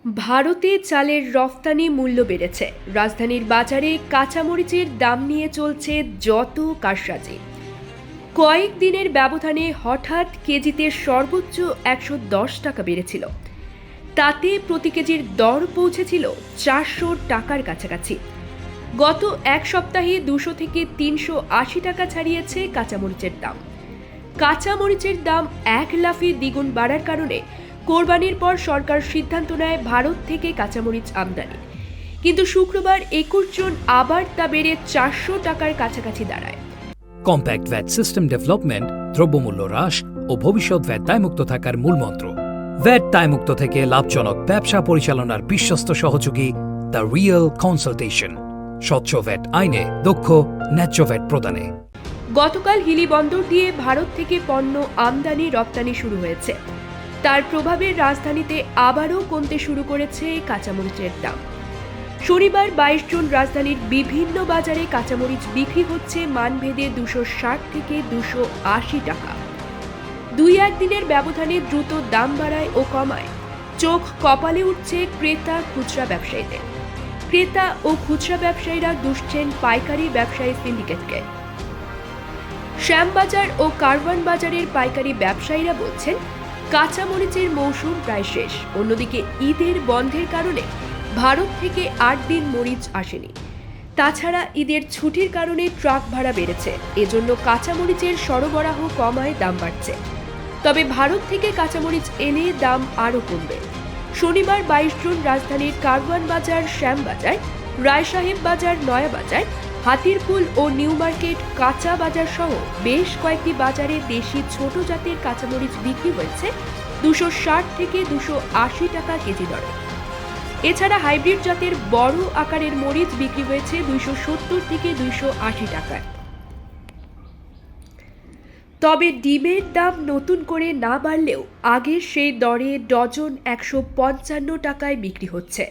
ভারতে চালের রফতানি মূল্য বেড়েছে। রাজধানীর বাজারে কাঁচামরিচের দাম নিয়ে চলছে যত কারসাজি। কয়েক দিনের ব্যবধানে হঠাৎ কেজিতে সর্বোচ্চ ১১০ টাকা বেড়েছিল। তাতে প্রতি কেজির দর পৌঁছেছিল ৪০০ টাকার কাছাকাছি। গত এক সপ্তাহে ২০০ থেকে ৩৮০ টাকা ছাড়িয়েছে কাঁচামরিচের দাম। কাঁচামরিচের দাম এক লাফে দ্বিগুণ বাড়ার কারণে কোরবানির পর সরকার সিদ্ধান্ত নেয় ভারত থেকে কাঁচামরিচ আমদানি। কিন্তু শুক্রবার ২১ জুন আবার তা বেড়ে ৪০০ টাকার কাছাকাছি দাঁড়ায়। কম্প্যাক্ট ভ্যাট সিস্টেম ডেভেলপমেন্ট, দ্রব্যমূল্য হ্রাস ও ভবিষ্যৎ ভ্যাট দায়মুক্ত থাকার মূলমন্ত্র। ভ্যাট দায়মুক্ত থেকে লাভজনক ব্যবসা পরিচালনার বিশ্বস্ত সহযোগী দ্য রিয়েল কনসালটেশন। স্বচ্ছ ভ্যাট আইনে দক্ষ ন্যায্য ভ্যাট প্রদানে। গতকাল হিলি বন্দর দিয়ে ভারত থেকে পণ্য আমদানি রপ্তানি শুরু হয়েছে। তার প্রভাবে রাজধানীতে আবারও কমতে শুরু করেছে কাঁচামরিচের দাম। শনিবার ২২ জুন রাজধানীর বিভিন্ন বাজারে কাঁচামরিচ বিক্রি হচ্ছে মানভেদে ২৬০ থেকে ২৮০ টাকা। দুই একদিনের ব্যবধানে দ্রুত দাম বাড়ায় ও কমায়। চোখ কপালে উঠছে ক্রেতা খুচরা ব্যবসায়ীদের। ক্রেতা ও খুচরা ব্যবসায়ীরা দুষছেন পাইকারি ব্যবসায়ী সিন্ডিকেটকে। শ্যামবাজার ও কারওয়ান বাজারের পাইকারি ব্যবসায়ীরা বলছেন, কাঁচামরিচের মৌসুম প্রায় শেষ। অন্যদিকে ঈদের বন্ধের কারণে ভারত থেকে ৮ দিন মরিচ আসেনি। তাছাড়া ঈদের ছুটির কারণে ট্রাক ভাড়া বেড়েছে। এজন্য কাঁচামরিচের সরবরাহ কমায় দাম বাড়ছে। তবে ভারত থেকে কাঁচামরিচ এলে দাম আরও কমবে। শনিবার ২২ জুন রাজধানীর কারওয়ান বাজার, শ্যামবাজার, রায়সাহেব বাজার, নয়াবাজার, হাতিরপুল ও নিউ মার্কেট কাঁচা বাজার সহ বেশ কয়েকটি বাজারে দেশি ছোট জাতের কাঁচামরিচ বিক্রি হয়েছে ২৬০ থেকে ২৮০ টাকা কেজি দরে। এছাড়া হাইব্রিড জাতের বড় আকারের মরিচ বিক্রি হয়েছে ২৭০ থেকে ২৮০ টাকায়। তবে ডিমের দাম নতুন করে না বাড়লেও আগের সেই দরে ডজন ১৫৫ টাকায় বিক্রি হচ্ছে।